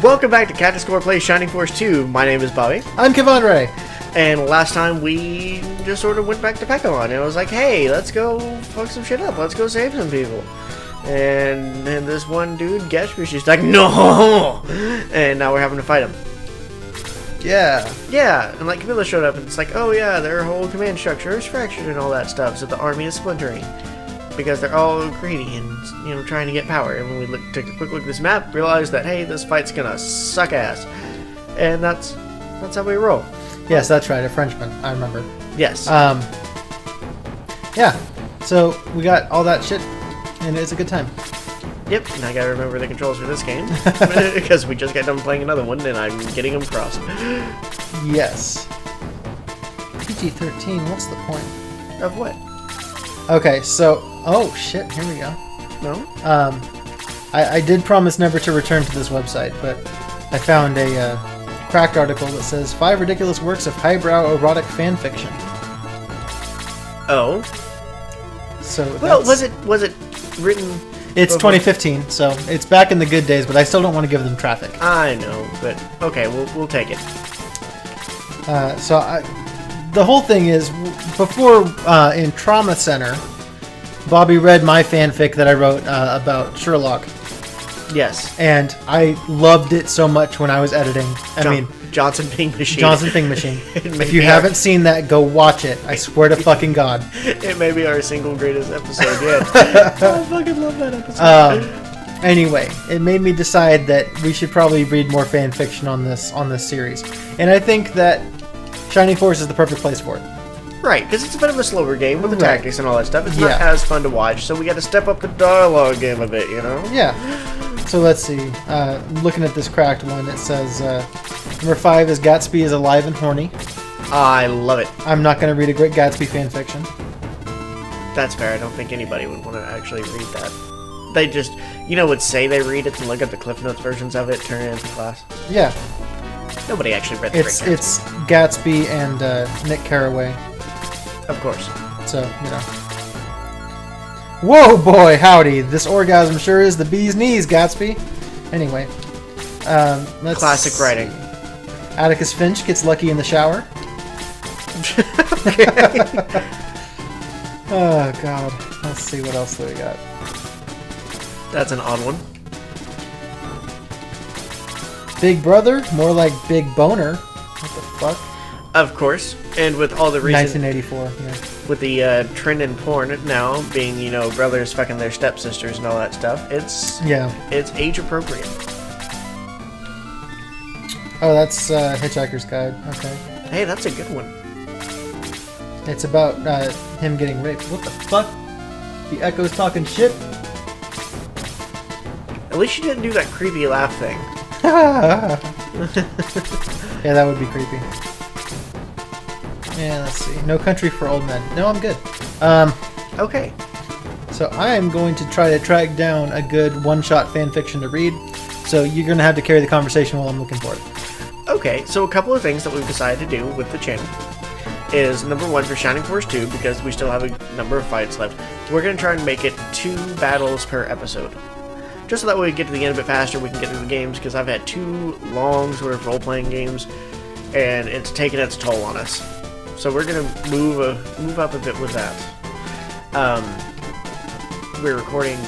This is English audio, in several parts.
Welcome back to Cactus Plays Shining Force 2. My name is Bobby. I'm Kevandre. And last time we just sort of went back to Pokemon and I was like, hey, let's go fuck some shit up. Let's go save some people. And then this one dude, Gatsby, she's like, no! And now we're having to fight him. Yeah. Yeah, and like Camilla showed up and it's like, oh yeah, their whole command structure is fractured and all that stuff, so the army is splintering. Because they're all greedy and, you know, trying to get power. And when we took a quick look at this map, realized that, hey, this fight's gonna suck ass. And that's how we roll. Yes, that's right, a Frenchman, I remember. Yes. Yeah, so we got all that shit, and it's a good time. Yep, and I gotta remember the controls for this game. Because we just got done playing another one, and I'm getting them crossed. Yes. PG-13, what's the point? Of what? Okay, so... Oh, shit, here we go. No? I did promise never to return to this website, but I found a cracked article that says 5 ridiculous works of highbrow erotic fanfiction. Oh. So well, was it written... It's before? 2015, so it's back in the good days, but I still don't want to give them traffic. I know, but okay, we'll take it. The whole thing is, before in Trauma Center, Bobby read my fanfic that I wrote about Sherlock. Yes. And I loved it so much when I was editing. Johnson Ping Machine. Johnson Ping Machine. If you haven't seen that, go watch it. I swear to fucking God. It may be our single greatest episode yet. I fucking love that episode. Anyway, it made me decide that we should probably read more fanfiction on this series. And I think that Shining Force is the perfect place for it. Right, because it's a bit of a slower game with the tactics and all that stuff. It's not Yeah. as fun to watch, so we got to step up the dialogue game a bit, you know? Yeah. So let's see. Looking at this cracked one, it says number 5 is Gatsby is alive and horny. I love it. I'm not going to read a great Gatsby fanfiction. That's fair. I don't think anybody would want to actually read that. They just, would say they read it and look at the Cliff Notes versions of it, turn it into class. Yeah. Nobody actually read the It's Gatsby and Nick Carraway. Of course. So, Whoa, boy, howdy. This orgasm sure is the bee's knees, Gatsby. Anyway. Let's Classic writing. Atticus Finch gets lucky in the shower. Okay. Oh, God. Let's see what else do we got. That's an odd one. Big Brother, more like Big Boner. What the fuck? Of course. And with all the reasons... 1984, yeah. With the trend in porn now being, brothers fucking their stepsisters and all that stuff, it's age appropriate. Oh, that's Hitchhiker's Guide. Okay. Hey, that's a good one. It's about him getting raped. What the fuck? The Echo's talking shit? At least you didn't do that creepy laugh thing. Yeah, that would be creepy. Yeah, let's see. No Country for Old Men. No, I'm good. Okay. So I am going to try to track down a good one-shot fanfiction to read. So you're going to have to carry the conversation while I'm looking for it. Okay, so a couple of things that we've decided to do with the channel is, number 1, for Shining Force 2, because we still have a number of fights left, we're going to try and make it 2 battles per episode. Just so that way we get to the end a bit faster, we can get to the games, because I've had 2 long sort of role-playing games, and it's taken its toll on us. So we're going to move up a bit with that. We're recording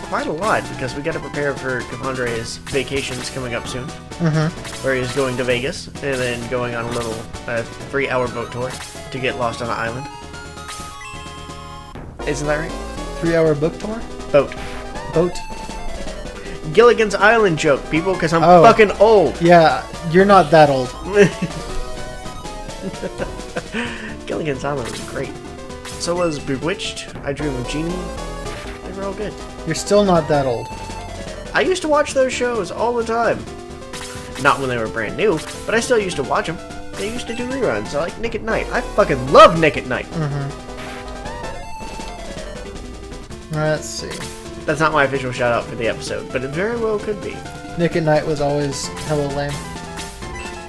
quite a lot, because we got to prepare for Kevandre's vacations coming up soon. Mm-hmm. Where he's going to Vegas, and then going on a little 3-hour boat tour to get lost on an island. Isn't that right? 3-hour book tour? Boat. Gilligan's Island joke, people, because I'm fucking old. Yeah, you're not that old. Gilligan's Island was great. So was Bewitched, I Dream of Jeannie. They were all good. You're still not that old. I used to watch those shows all the time. Not when they were brand new, but I still used to watch them. They used to do reruns, like Nick at Night. I fucking love Nick at Night. Mm-hmm. Let's see. That's not my official shout out for the episode, but it very well could be. Nick at Night was always hella lame.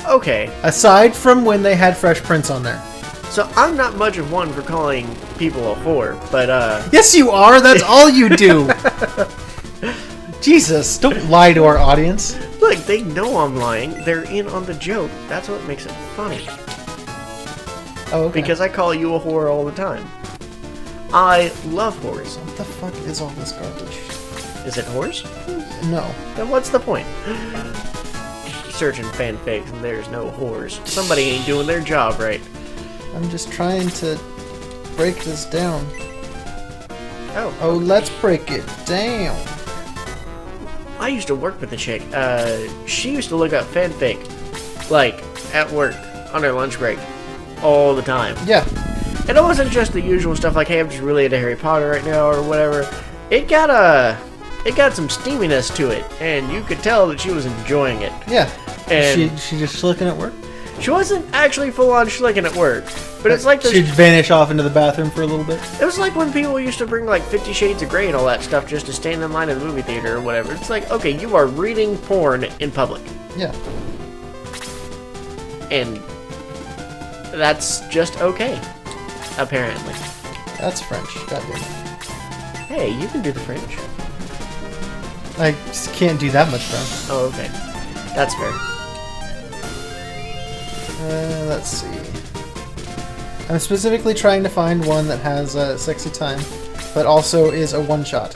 Okay. Aside from when they had Fresh Prince on there. So I'm not much of one for calling people a whore, but Yes you are, that's all you do! Jesus, don't lie to our audience. Look, they know I'm lying. They're in on the joke. That's what makes it funny. Oh, okay. Because I call you a whore all the time. I love whores. What the fuck is all this garbage? Is it whores? No. Then what's the point? Searching fanfics and there's no whores. Somebody ain't doing their job right. I'm just trying to break this down. Oh, let's break it down. I used to work with a chick. She used to look up fanfic, like, at work, on her lunch break, all the time. Yeah. And it wasn't just the usual stuff like, hey, I'm just really into Harry Potter right now, or whatever. It got some steaminess to it, and you could tell that she was enjoying it. Yeah. And she just schlicking at work? she wasn't actually full-on schlicking at work, but it's like she'd vanish off into the bathroom for a little bit. It was like when people used to bring like 50 Shades of Grey and all that stuff just to stand in line in the movie theater or whatever. It's like, okay, you are reading porn in public. Yeah. And that's just okay, apparently. That's French. Goddamn. Hey, you can do the French. I just can't do that much French. Oh, okay. That's fair. Let's see. I'm specifically trying to find one that has a sexy time, but also is a one-shot.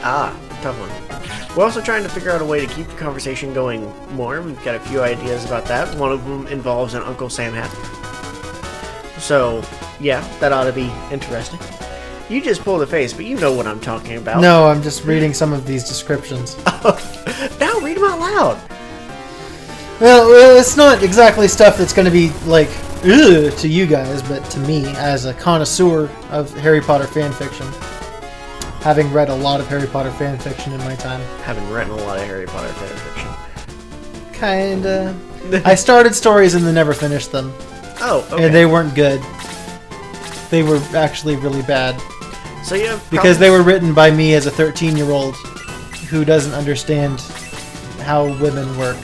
Ah, tough one. We're also trying to figure out a way to keep the conversation going more. We've got a few ideas about that. One of them involves an Uncle Sam hat. So, yeah, that ought to be interesting. You just pulled a face, but you know what I'm talking about. No, I'm just reading some of these descriptions. Now read them out loud. Well, it's not exactly stuff that's going to be, like, ugh to you guys, but to me, as a connoisseur of Harry Potter fanfiction, having read a lot of Harry Potter fanfiction in my time. Having written a lot of Harry Potter fanfiction. Kinda. I started stories and then never finished them. Oh, okay. And they weren't good. They were actually really bad. So you have because they were written by me as a 13-year-old who doesn't understand how women work.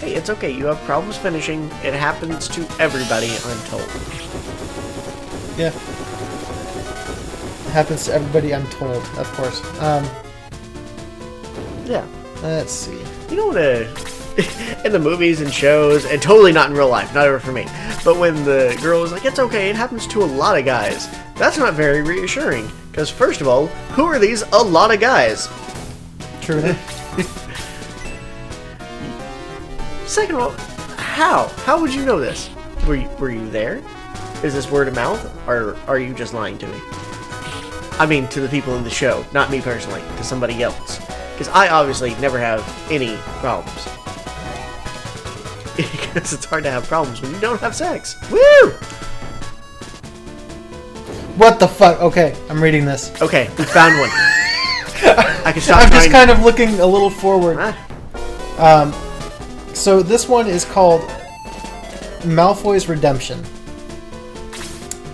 Hey, it's okay. You have problems finishing. It happens to everybody, I'm told. Yeah. It happens to everybody, I'm told, of course. Yeah. Let's see. You know what in the movies and shows, and totally not in real life, not ever for me, but when the girl is like, it's okay, it happens to a lot of guys, that's not very reassuring. Because first of all, who are these a lot of guys? True. Second of all, how? How would you know this? Were you there? Is this word of mouth, or are you just lying to me? I mean, to the people in the show, not me personally, to somebody else. Because I obviously never have any problems. Because it's hard to have problems when you don't have sex. Woo! What the fuck? Okay, I'm reading this. Okay, we found one. I can stop I'm trying. just kind of looking a little forward. Ah. So this one is called Malfoy's Redemption.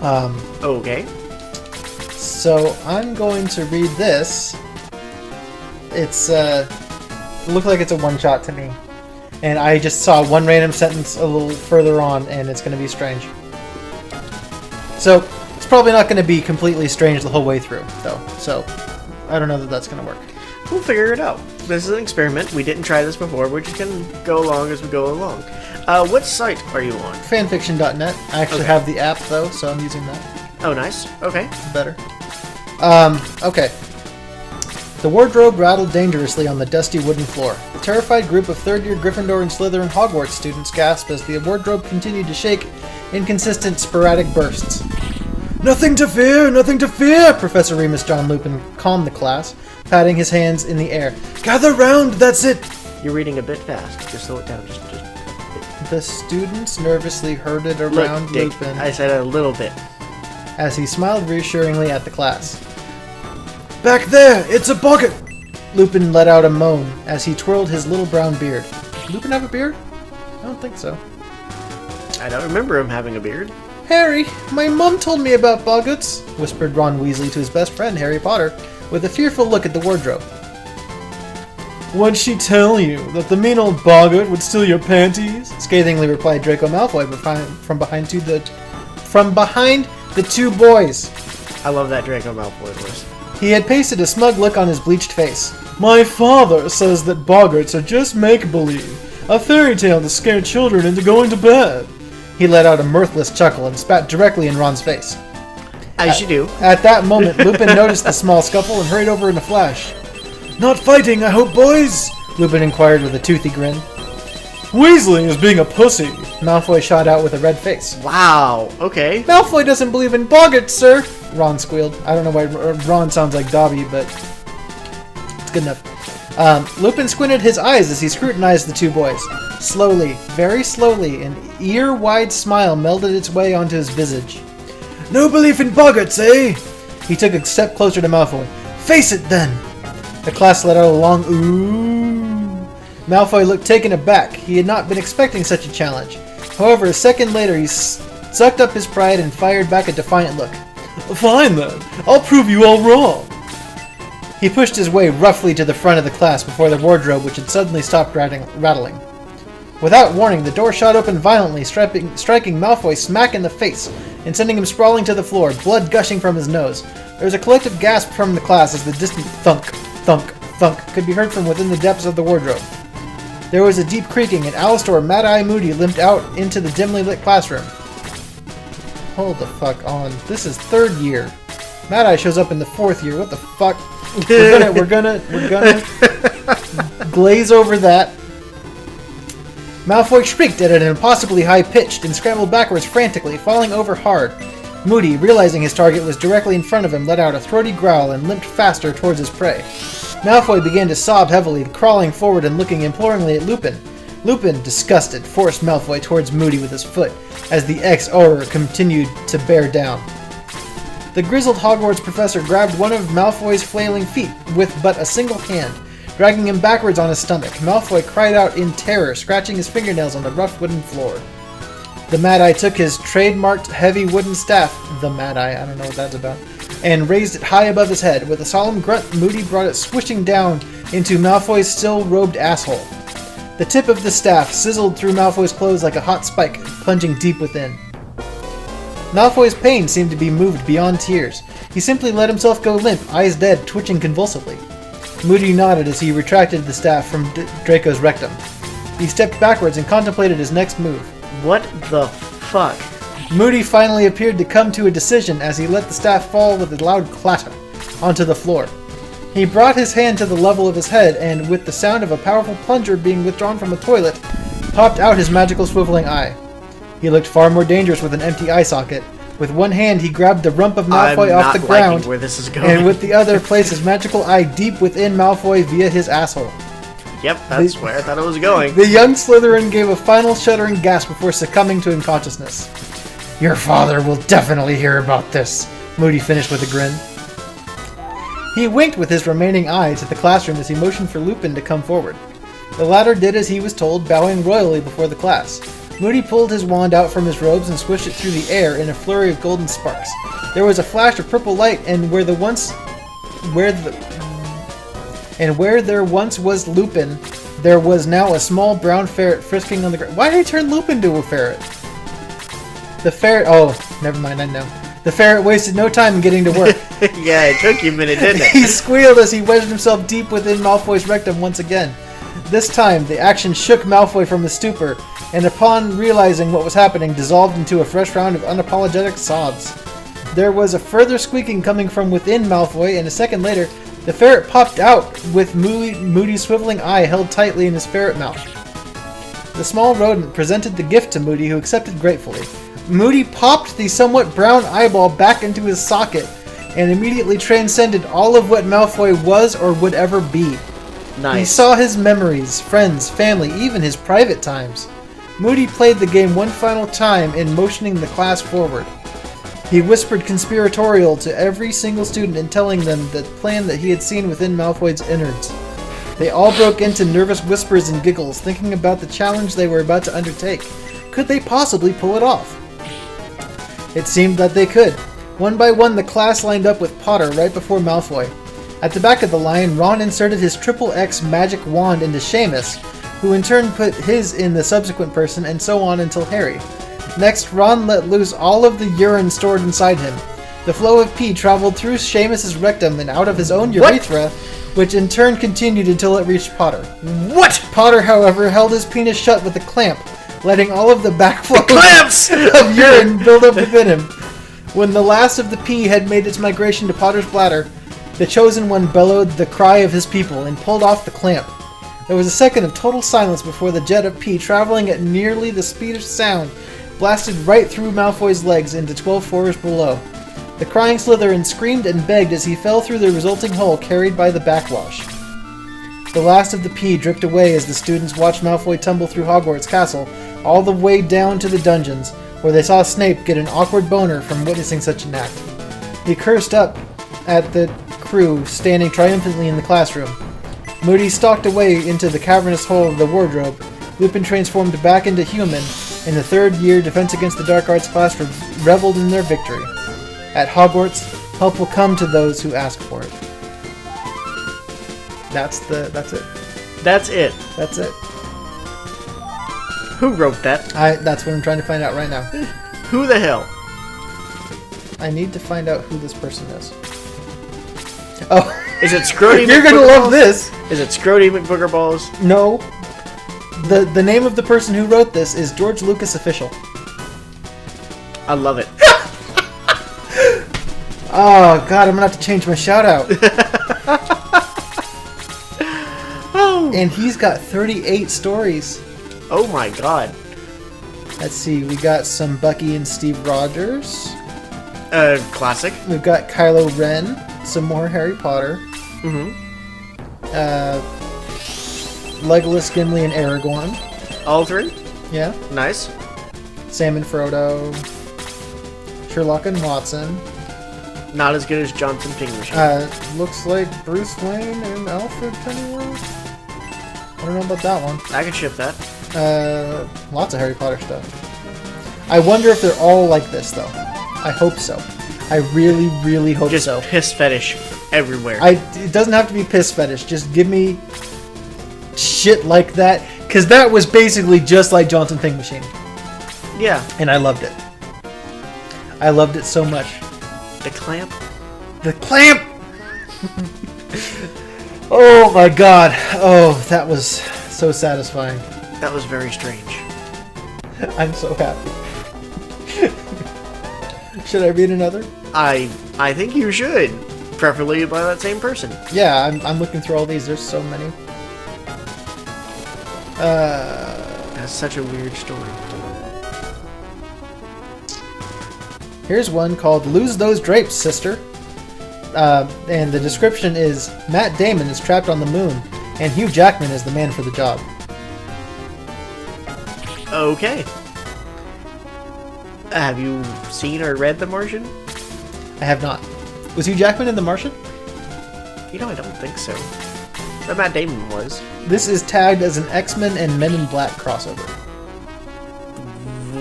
Okay. So I'm going to read this. It's looked like it's a one-shot to me. And I just saw one random sentence a little further on, and it's going to be strange. So it's probably not going to be completely strange the whole way through, though. So I don't know that that's going to work. We'll figure it out. This is an experiment. We didn't try this before. We're just going to go along as we go along. What site are you on? Fanfiction.net. I actually have the app, though, so I'm using that. Oh, nice. Okay. Better. Okay. The wardrobe rattled dangerously on the dusty wooden floor. The terrified group of third-year Gryffindor and Slytherin Hogwarts students gasped as the wardrobe continued to shake in consistent, sporadic bursts. Nothing to fear! Nothing to fear! Professor Remus John Lupin calmed the class, patting his hands in the air. Gather round, that's it! You're reading a bit fast. Just slow it down. Just a bit. The students nervously herded around Dick, Lupin I said a little bit. as he smiled reassuringly at the class. Back there! It's a boggart! Lupin let out a moan as he twirled his little brown beard. Did Lupin have a beard? I don't think so. I don't remember him having a beard. Harry, my mum told me about boggarts, whispered Ron Weasley to his best friend Harry Potter, with a fearful look at the wardrobe. What'd she tell you? That the mean old boggart would steal your panties? Scathingly replied Draco Malfoy from behind the two boys. I love that Draco Malfoy voice. He had pasted a smug look on his bleached face. My father says that boggarts are just make-believe, a fairy tale to scare children into going to bed. He let out a mirthless chuckle and spat directly in Ron's face. As you do. At that moment, Lupin noticed the small scuffle and hurried over in a flash. Not fighting, I hope, boys? Lupin inquired with a toothy grin. Weasley is being a pussy, Malfoy shot out with a red face. Wow, okay. Malfoy doesn't believe in boggarts, sir, Ron squealed. I don't know why Ron sounds like Dobby, but it's good enough. Lupin squinted his eyes as he scrutinized the two boys. Slowly, very slowly, an ear-wide smile melded its way onto his visage. No belief in boggarts, eh? He took a step closer to Malfoy. Face it, then! The class let out a long ooh. Malfoy looked taken aback. He had not been expecting such a challenge. However, a second later, he sucked up his pride and fired back a defiant look. Fine, then. I'll prove you all wrong. He pushed his way roughly to the front of the class before the wardrobe, which had suddenly stopped rattling. Without warning, the door shot open violently, striking Malfoy smack in the face and sending him sprawling to the floor, blood gushing from his nose. There was a collective gasp from the class as the distant thunk, thunk, thunk could be heard from within the depths of the wardrobe. There was a deep creaking, and Alastor, Mad-Eye Moody limped out into the dimly lit classroom. Hold the fuck on. This is third year. Mad-Eye shows up in the fourth year. What the fuck? We're gonna glaze over that. Malfoy shrieked at an impossibly high pitch and scrambled backwards frantically, falling over hard. Moody, realizing his target was directly in front of him, let out a throaty growl and limped faster towards his prey. Malfoy began to sob heavily, crawling forward and looking imploringly at Lupin. Lupin, disgusted, forced Malfoy towards Moody with his foot, as the ex-Auror continued to bear down. The grizzled Hogwarts professor grabbed one of Malfoy's flailing feet with but a single hand, dragging him backwards on his stomach. Malfoy cried out in terror, scratching his fingernails on the rough wooden floor. The Mad-Eye took his trademarked heavy wooden staff, the Mad-Eye, I don't know what that's about, and raised it high above his head. With a solemn grunt, Moody brought it swishing down into Malfoy's still-robed asshole. The tip of the staff sizzled through Malfoy's clothes like a hot spike, plunging deep within. Malfoy's pain seemed to be moved beyond tears. He simply let himself go limp, eyes dead, twitching convulsively. Moody nodded as he retracted the staff from Draco's rectum. He stepped backwards and contemplated his next move. What the fuck? Moody finally appeared to come to a decision as he let the staff fall with a loud clatter onto the floor. He brought his hand to the level of his head and, with the sound of a powerful plunger being withdrawn from a toilet, popped out his magical swiveling eye. He looked far more dangerous with an empty eye socket. With one hand, he grabbed the rump of Malfoy off the ground, where this is going. And with the other, placed his magical eye deep within Malfoy via his asshole. Yep, that's where I thought it was going. The young Slytherin gave a final shuddering gasp before succumbing to unconsciousness. Your father will definitely hear about this, Moody finished with a grin. He winked with his remaining eye to the classroom as he motioned for Lupin to come forward. The latter did as he was told, bowing royally before the class. Moody pulled his wand out from his robes and swished it through the air in a flurry of golden sparks. There was a flash of purple light, and where there once was Lupin, there was now a small brown ferret frisking on the ground. Why did he turn Lupin into a ferret? The ferret... Oh, never mind, I know. The ferret wasted no time in getting to work. Yeah, it took you a minute, didn't it? He squealed as he wedged himself deep within Malfoy's rectum once again. This time, the action shook Malfoy from his stupor, and upon realizing what was happening, dissolved into a fresh round of unapologetic sobs. There was a further squeaking coming from within Malfoy, and a second later, the ferret popped out with Moody's swiveling eye held tightly in his ferret mouth. The small rodent presented the gift to Moody, who accepted gratefully. Moody popped the somewhat brown eyeball back into his socket, and immediately transcended all of what Malfoy was or would ever be. Nice. He saw his memories, friends, family, even his private times. Moody played the game one final time in motioning the class forward. He whispered conspiratorial to every single student in telling them the plan that he had seen within Malfoy's innards. They all broke into nervous whispers and giggles, thinking about the challenge they were about to undertake. Could they possibly pull it off? It seemed that they could. One by one, the class lined up with Potter right before Malfoy. At the back of the line, Ron inserted his XXX magic wand into Seamus, who in turn put his in the subsequent person, and so on until Harry. Next, Ron let loose all of the urine stored inside him. The flow of pee traveled through Seamus's rectum and out of his own urethra, which in turn continued until it reached Potter. What? Potter, however, held his penis shut with a clamp, letting all of the backflow Clamps! of urine build up within him. When the last of the pee had made its migration to Potter's bladder, the Chosen One bellowed the cry of his people and pulled off the clamp. There was a second of total silence before the jet of pee, traveling at nearly the speed of sound, blasted right through Malfoy's legs into 12 floors below. The crying Slytherin screamed and begged as he fell through the resulting hole carried by the backwash. The last of the pee dripped away as the students watched Malfoy tumble through Hogwarts Castle, all the way down to the dungeons, where they saw Snape get an awkward boner from witnessing such an act. He cursed up at the crew standing triumphantly in the classroom. Moody stalked away into the cavernous hole of the wardrobe. Lupin transformed back into human, and the third-year Defense Against the Dark Arts class reveled in their victory. At Hogwarts, help will come to those who ask for it. That's it. That's it. That's it. Who wrote that? That's what I'm trying to find out right now. Who the hell? I need to find out who this person is. Oh. Is it Scrody You're gonna love this! Is it Scrody McBoogerballs? No. The name of the person who wrote this is George Lucas Official. I love it. Oh god, I'm gonna have to change my shout out. Oh. And he's got 38 stories. Oh my god. Let's see, we got some Bucky and Steve Rogers. Classic. We've got Kylo Ren, some more Harry Potter. Mm-hmm. Legolas, Gimli, and Aragorn. All three? Yeah. Nice. Sam and Frodo. Sherlock and Watson. Not as good as Johnson Ping Machine. Looks like Bruce Wayne and Alfred Pennyworth. I don't know about that one. I can ship that. Lots of Harry Potter stuff. I wonder if they're all like this, though. I hope so. I really, really hope Just so. piss fetish everywhere. It doesn't have to be piss fetish. Just give me shit like that. Because that was basically just like Johnson Ping Machine. Yeah. And I loved it. I loved it so much. The clamp? The clamp! Oh my god. Oh, that was so satisfying. That was very strange. I'm so happy. Should I read another? I think you should. Preferably by that same person. Yeah, I'm looking through all these. There's so many. That's such a weird story. Here's one called Lose Those Drapes, Sister. And the description is, Matt Damon is trapped on the moon, and Hugh Jackman is the man for the job. Okay. Have you seen or read The Martian? I have not. Was Hugh Jackman in The Martian? You know, I don't think so. But Matt Damon was. This is tagged as an X-Men and Men in Black crossover.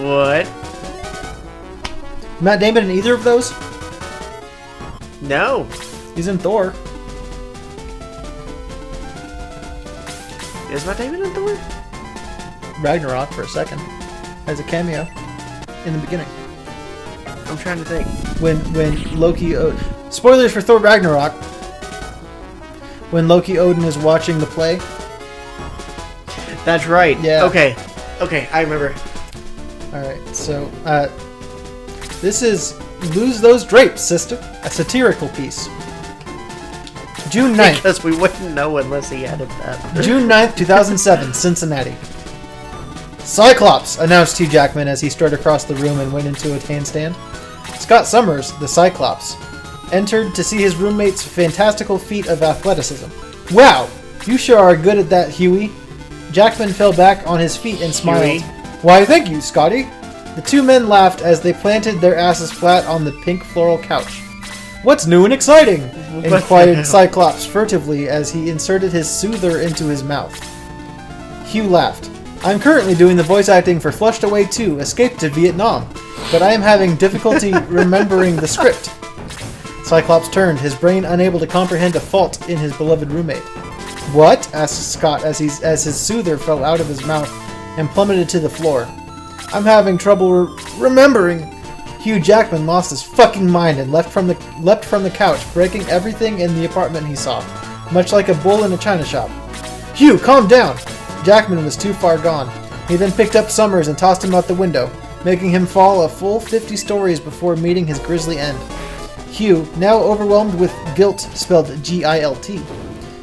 What? Matt Damon in either of those? No. He's in Thor. Is Matt Damon in Thor? Ragnarok for a second. As a cameo. In the beginning. I'm trying to think. When Loki... spoilers for Thor Ragnarok. When Loki Odin is watching the play. That's right. Yeah. Okay. Okay, I remember. Alright, so... this is Lose Those Drapes, Sister. A satirical piece. June 9th. Because we wouldn't know unless he added that. June 9th, 2007, Cincinnati. Cyclops, announced Hugh Jackman as he strode across the room and went into a handstand. Scott Summers, the Cyclops, entered to see his roommate's fantastical feat of athleticism. Wow, you sure are good at that, Huey. Jackman fell back on his feet and smiled. Huey? Why, thank you, Scotty. The two men laughed as they planted their asses flat on the pink floral couch. What's new and exciting? Inquired Cyclops furtively as he inserted his soother into his mouth. Hugh laughed. I'm currently doing the voice acting for Flushed Away 2, Escape to Vietnam, but I am having difficulty remembering the script. Cyclops turned, his brain unable to comprehend a fault in his beloved roommate. What? Asked Scott as his soother fell out of his mouth and plummeted to the floor. I'm having trouble remembering. Hugh Jackman lost his fucking mind and leapt from the couch, breaking everything in the apartment he saw, much like a bull in a china shop. Hugh, calm down! Jackman was too far gone. He then picked up Summers and tossed him out the window, making him fall a full 50 stories before meeting his grisly end. Hugh, now overwhelmed with guilt, spelled G-I-L-T,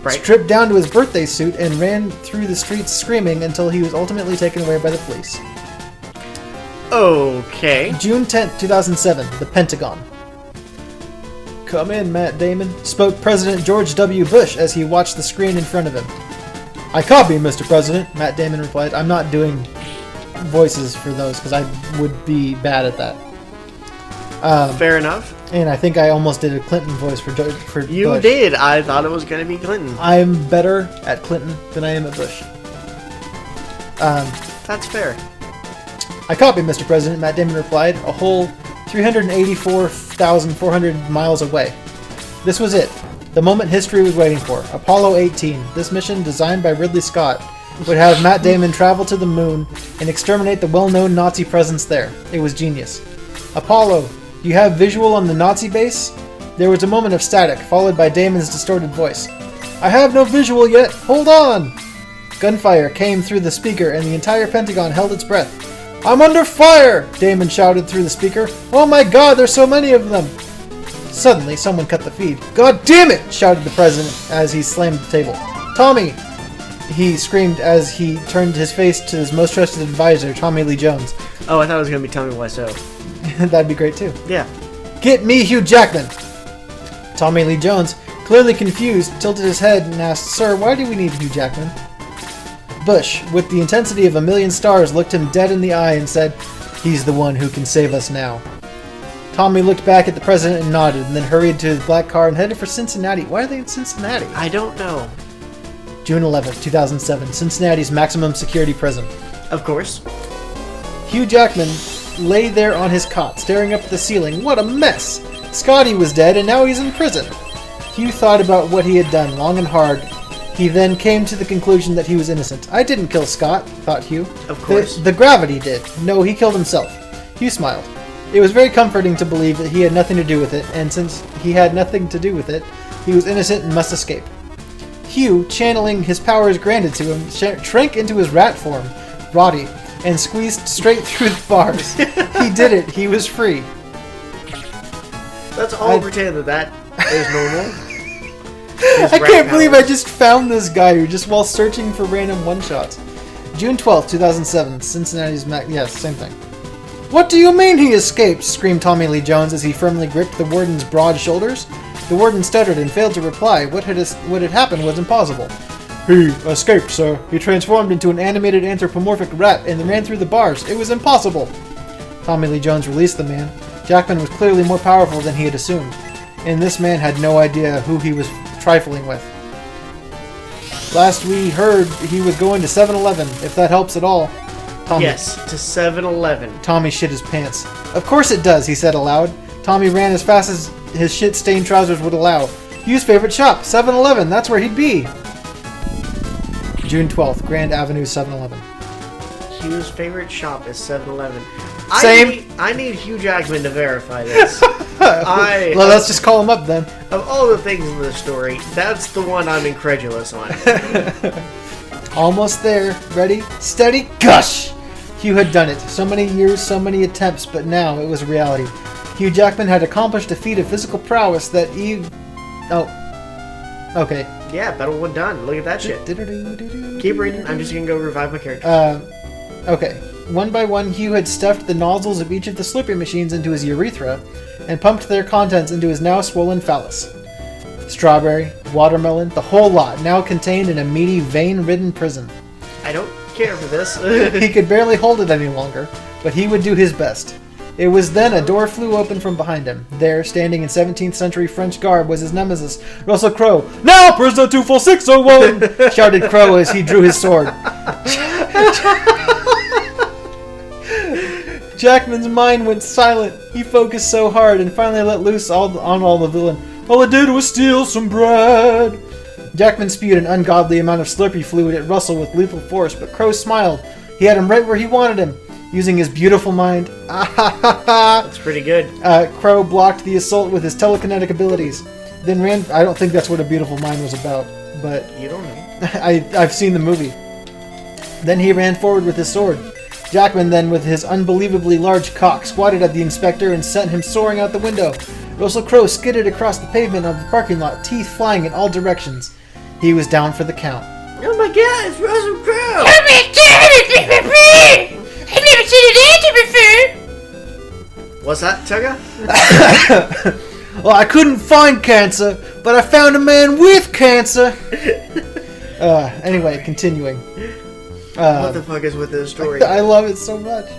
stripped down to his birthday suit and ran through the streets screaming until he was ultimately taken away by the police. Okay. June 10th, 2007, the Pentagon. Come in, Matt Damon, spoke President George W. Bush as he watched the screen in front of him. I copy, Mr. President, Matt Damon replied. I'm not doing voices for those because I would be bad at that. Fair enough. And I think I almost did a Clinton voice for You Bush. did. I thought it was going to be Clinton. I'm better at Clinton than I am at Bush. That's fair. I copy, Mr. President, Matt Damon replied, a whole 384,400 miles away. This was it. The moment history was waiting for. Apollo 18. This mission, designed by Ridley Scott, would have Matt Damon travel to the moon and exterminate the well-known Nazi presence there. It was genius. Apollo, do you have visual on the Nazi base? There was a moment of static, followed by Damon's distorted voice. I have no visual yet. Hold on! Gunfire came through the speaker and the entire Pentagon held its breath. I'm under fire! Damon shouted through the speaker. Oh my god, there's so many of them! Suddenly, someone cut the feed. God damn it! Shouted the president as he slammed the table. Tommy! He screamed as he turned his face to his most trusted advisor, Tommy Lee Jones. Oh, I thought it was going to be Tell Me Why So. That'd be great too. Yeah. Get me Hugh Jackman! Tommy Lee Jones, clearly confused, tilted his head and asked, Sir, why do we need Hugh Jackman? Bush, with the intensity of a million stars, looked him dead in the eye and said, He's the one who can save us now. Tommy looked back at the president and nodded, and then hurried to his black car and headed for Cincinnati. Why are they in Cincinnati? I don't know. June 11th, 2007, Cincinnati's maximum security prison. Of course. Hugh Jackman lay there on his cot, staring up at the ceiling. What a mess! Scotty was dead, and now he's in prison. Hugh thought about what he had done long and hard. He then came to the conclusion that he was innocent. I didn't kill Scott, thought Hugh. Of course. The gravity did. No, he killed himself. Hugh smiled. It was very comforting to believe that he had nothing to do with it, and since he had nothing to do with it, he was innocent and must escape. Hugh, channeling his powers granted to him, shrank into his rat form, Roddy, and squeezed straight through the bars. He did it. He was free. Let's all pretend that is normal. I can't believe I just found this guy who just while searching for random one-shots. June 12th, 2007, Cincinnati's yes, same thing. What do you mean he escaped? Screamed Tommy Lee Jones as he firmly gripped the warden's broad shoulders. The warden stuttered and failed to reply. What had happened was impossible. He escaped, sir. He transformed into an animated anthropomorphic rat and then ran through the bars. It was impossible. Tommy Lee Jones released the man. Jackman was clearly more powerful than he had assumed, and this man had no idea who he was trifling with. Last we heard, he was going to 7-Eleven, if that helps at all. Tommy. Yes, to 7-Eleven. Tommy shit his pants. Of course it does, he said aloud. Tommy ran as fast as his shit-stained trousers would allow. Hugh's favorite shop, 7-Eleven, that's where he'd be. June 12th, Grand Avenue 7-Eleven. Hugh's favorite shop is 7-Eleven. Same. I need Hugh Jackman to verify this. Well, let's just call him up then. Of all the things in this story, that's the one I'm incredulous on. Almost there. Ready? Steady? Gush! Hugh had done it. So many years, so many attempts, but now it was reality. Hugh Jackman had accomplished a feat of physical prowess that Oh. Okay. Yeah, battle one done. Look at that shit. Keep reading. I'm just gonna go revive my character. Okay. One by one, Hugh had stuffed the nozzles of each of the Slurpee machines into his urethra and pumped their contents into his now swollen phallus. Strawberry, watermelon, the whole lot, now contained in a meaty, vein-ridden prison. I don't care for this. He could barely hold it any longer, but he would do his best. It was then a door flew open from behind him. There, standing in 17th century French garb, was his nemesis, Russell Crowe. Now, prisoner 24601! Shouted Crowe as he drew his sword. Jackman's mind went silent. He focused so hard and finally let loose on all the villain. All I did was steal some bread. Jackman spewed an ungodly amount of Slurpee fluid at Russell with lethal force, but Crowe smiled. He had him right where he wanted him. using his beautiful mind. That's pretty good. Crow blocked the assault with his telekinetic abilities. Then ran... I don't think that's what A Beautiful Mind was about, but... You don't know. I've seen the movie. Then he ran forward with his sword. Jackman then, with his unbelievably large cock, swatted at the inspector and sent him soaring out the window. Russell Crowe skidded across the pavement of the parking lot, teeth flying in all directions. He was down for the count. Oh my god, it's Russell Crowe! Oh my god, it's I've never seen an actor before! What's that, Tugga? Well, I couldn't find cancer, but I found a man with cancer. Anyway, continuing. What the fuck is with this story? I love it so much.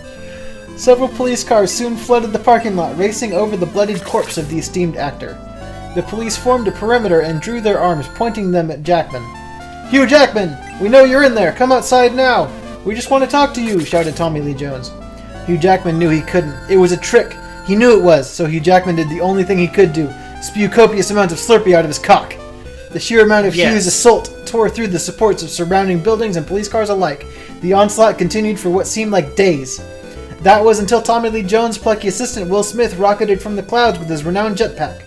Several police cars soon flooded the parking lot, racing over the bloodied corpse of the esteemed actor. The police formed a perimeter and drew their arms, pointing them at Jackman. Hugh Jackman, we know you're in there. Come outside now. We just want to talk to you, shouted Tommy Lee Jones. Hugh Jackman knew he couldn't. It was a trick. He knew it was, so Hugh Jackman did the only thing he could do, spew copious amounts of Slurpee out of his cock. The sheer amount of Hugh's assault tore through the supports of surrounding buildings and police cars alike. The onslaught continued for what seemed like days. That was until Tommy Lee Jones' plucky assistant Will Smith rocketed from the clouds with his renowned jetpack.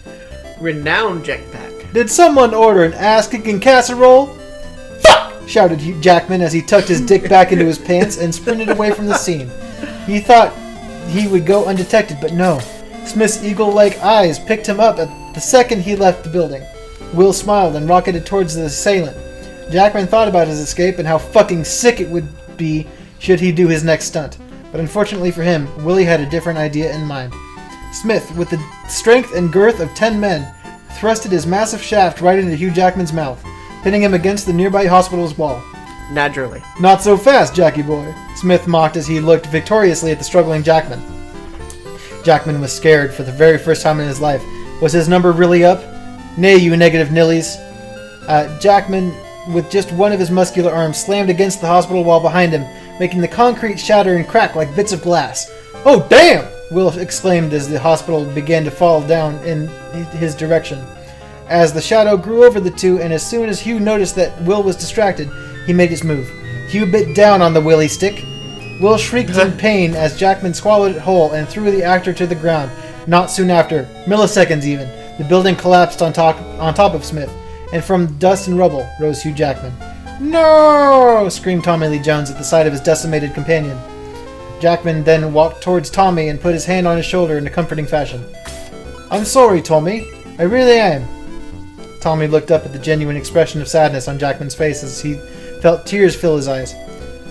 Renowned jetpack. Did someone order an ass-kicking casserole? Fuck! Shouted Hugh Jackman as he tucked his dick back into his pants and sprinted away from the scene. He thought he would go undetected, but no. Smith's eagle-like eyes picked him up at the second he left the building. Will smiled and rocketed towards the assailant. Jackman thought about his escape and how fucking sick it would be should he do his next stunt. But unfortunately for him, Willie had a different idea in mind. Smith, with the strength and girth of 10 men, thrusted his massive shaft right into Hugh Jackman's mouth, pinning him against the nearby hospital's wall. Naturally. Not so fast, Jackie boy, Smith mocked as he looked victoriously at the struggling Jackman. Jackman was scared for the very first time in his life. Was his number really up? Nay, you negative nillies. Jackman, with just one of his muscular arms, slammed against the hospital wall behind him, making the concrete shatter and crack like bits of glass. Oh, damn! Will exclaimed as the hospital began to fall down in his direction. As the shadow grew over the two, and as soon as Hugh noticed that Will was distracted, he made his move. Hugh bit down on the willy stick. Will shrieked in pain as Jackman swallowed it whole and threw the actor to the ground. Not soon after, milliseconds even, the building collapsed on top of Smith, and from dust and rubble rose Hugh Jackman. No! Screamed Tommy Lee Jones at the sight of his decimated companion. Jackman then walked towards Tommy and put his hand on his shoulder in a comforting fashion. I'm sorry, Tommy. I really am. Tommy looked up at the genuine expression of sadness on Jackman's face as he felt tears fill his eyes.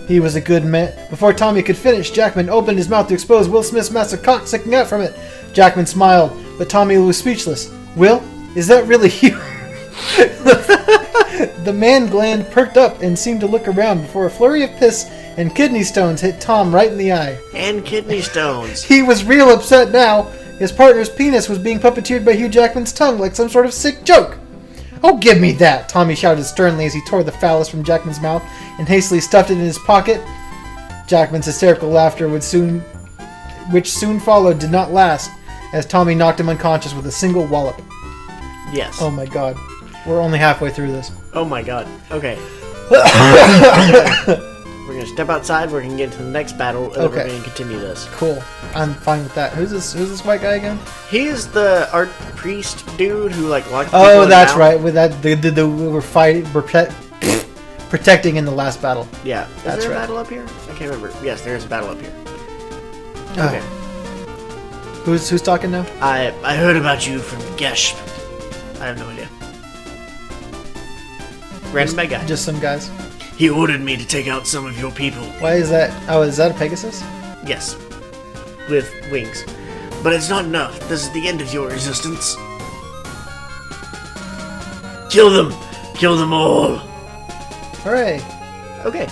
He was a good man. Before Tommy could finish, Jackman opened his mouth to expose Will Smith's massive cock sticking out from it. Jackman smiled, but Tommy was speechless. Will, is that really you? The man gland perked up and seemed to look around before a flurry of piss and kidney stones hit Tom right in the eye. And kidney stones. He was real upset now. His partner's penis was being puppeteered by Hugh Jackman's tongue like some sort of sick joke. Oh, give me that! Tommy shouted sternly as he tore the phallus from Jackman's mouth and hastily stuffed it in his pocket. Jackman's hysterical laughter which soon followed did not last, as Tommy knocked him unconscious with a single wallop. Yes. Oh my god. We're only halfway through this. Oh my god. Okay. We're gonna step outside, we're gonna get into the next battle, and then we're gonna continue this. Cool. I'm fine with that. Who's this white guy again? He's the art priest dude who like locked people Oh, in that's the right. With that we were fighting protecting in the last battle. Yeah. Is That's there a right. battle up here? I can't remember. Yes, there is a battle up here. Okay. Who's talking now? I heard about you from Gesh. I have no idea. Random bad guy. Just some guys. He ordered me to take out some of your people. Why is that? Oh, is that a Pegasus? Yes. With wings. But it's not enough. This is the end of your resistance. Kill them! Kill them all! Hooray. Okay.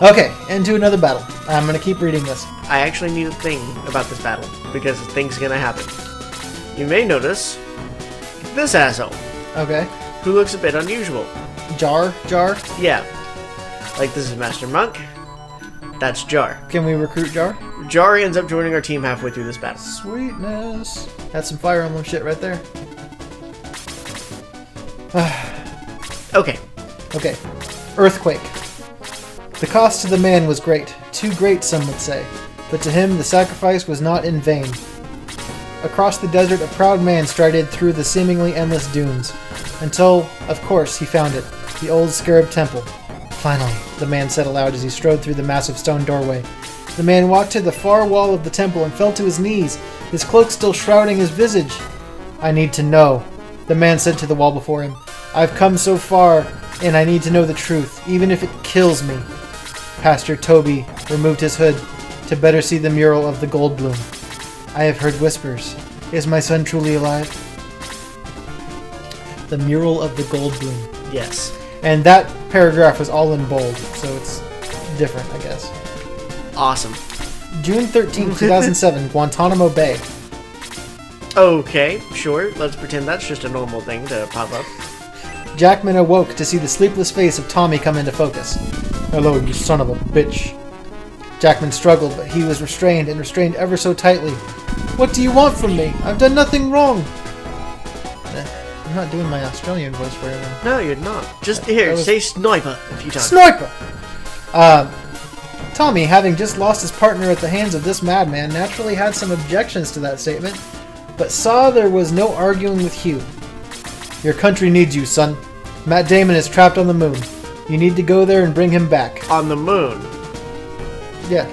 Okay, into another battle. I'm gonna keep reading this. I actually need a thing about this battle, because things are gonna happen. You may notice this asshole, Okay. who looks a bit unusual. Jar? Yeah. Like, this is Master Monk. That's Jar. Can we recruit Jar? Jar ends up joining our team halfway through this battle. Sweetness. That's some Fire Emblem shit right there. Okay. Okay. Earthquake. The cost to the man was great. Too great, some would say. But to him, the sacrifice was not in vain. Across the desert, a proud man strided through the seemingly endless dunes. Until, of course, he found it. The old scarab temple. Finally, the man said aloud as he strode through the massive stone doorway. The man walked to the far wall of the temple and fell to his knees, his cloak still shrouding his visage. I need to know, the man said to the wall before him. I've come so far, and I need to know the truth, even if it kills me. Pastor Toby removed his hood to better see the mural of the Goldbloom. I have heard whispers. Is my son truly alive? The mural of the Goldbloom. Yes. And that paragraph was all in bold, so it's different, I guess. Awesome. June 13, 2007, Guantanamo Bay. Okay, sure. Let's pretend that's just a normal thing to pop up. Jackman awoke to see the sleepless face of Tommy come into focus. Hello, you son of a bitch. Jackman struggled, but he was restrained, and restrained ever so tightly. What do you want from me? I've done nothing wrong. I'm not doing my Australian voice very well. No, you're not. Just here, say sniper a few times. Sniper! Tommy, having just lost his partner at the hands of this madman, naturally had some objections to that statement, but saw there was no arguing with Hugh. Your country needs you, son. Matt Damon is trapped on the moon. You need to go there and bring him back. On the moon? Yeah.